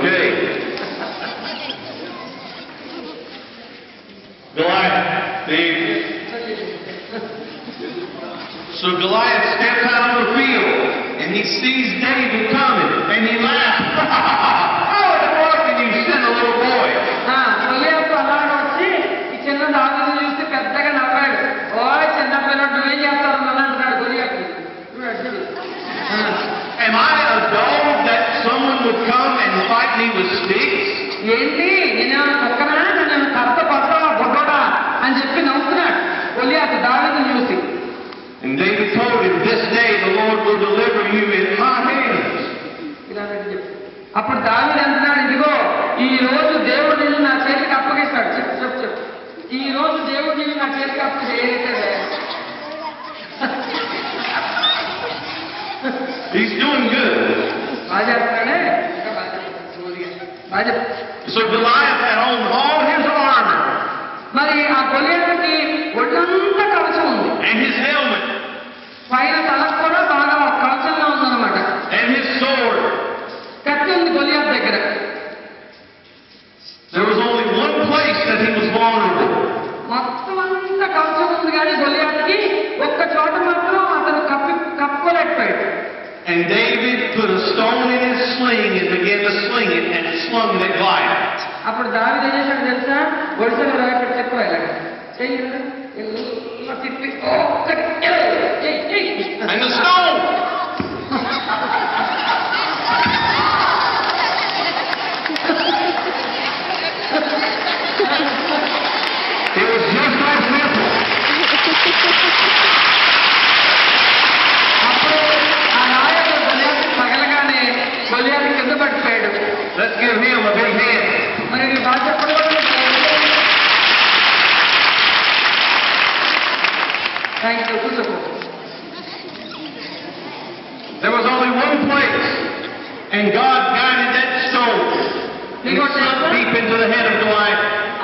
Okay. Goliath, David. So Goliath steps out on the field, and he sees David coming, and he laughs. How in the world can you send a little boy? గొలియాతు అలాగా వచ్చి ఈ చిన్న దావీదుని చూసి పెద్దగా నవ్వాడు. ఓ చిన్న పిల్లడు నువ్వేం చేస్తావు అంటున్నాడు గొలియాతు. Am I a dog that someone would come and fight me with sticks? ఏంటి నేనేమైనా కుక్కనా, నేను కర్త కొడతావా బొడ్డోడా అని చెప్పి నవ్వుతున్నాడు గొలియాతు దావీదుని చూసి. And David told him, this day the Lord will deliver you in my hands. అప్పుడు దావీదు అంటున్నాడు, ఇదిగో ఈ రోజు దేవుడు నిన్ను నా చేతికి అప్పగిస్తాడు. చెప్పు ఈ రోజు దేవుడు నిన్ను నా చేతికి అప్పగిస్తాడు. He's doing good. బాగా చెప్తాడే. So Goliath had on all his armor. మరి ఆ గొలియాతుకి ఒళ్ళంతా కవచం ఉంది. And his helmet. పైన తలకు కూడా బాగా కవచంగా ఉందన్నమాట. And his sword. కత్తి ఉంది గొలియాతు దగ్గర. There was only one place that he was vulnerable. మొత్తం అంతా కవచం ఉంది కానీ గొలియాతుకి ఒక్క చోట మాత్రం అతను కప్పుకోలేకపోయాడు. And David put a stone in his sling and began to sling it and slung it at Goliath. అప్పుడు దావీదు ఏం చేశాడు తెలుసా? ఒడిసెలు రాయపెట్టి చెప్పుకో ఇలాగ చెయ్యి తిప్పి And the stone. It was just like simple. అప్పుడు ఆ రాయలు గొలియాతు పగలగానే గొలియాతు కింద పడిపోయాడు. Let's give him a big hand. మరి నీ బాధ చెప్పడం కూర్చోకు. There was only one place, and God guided that stone and it sunk deep into the head of Goliath.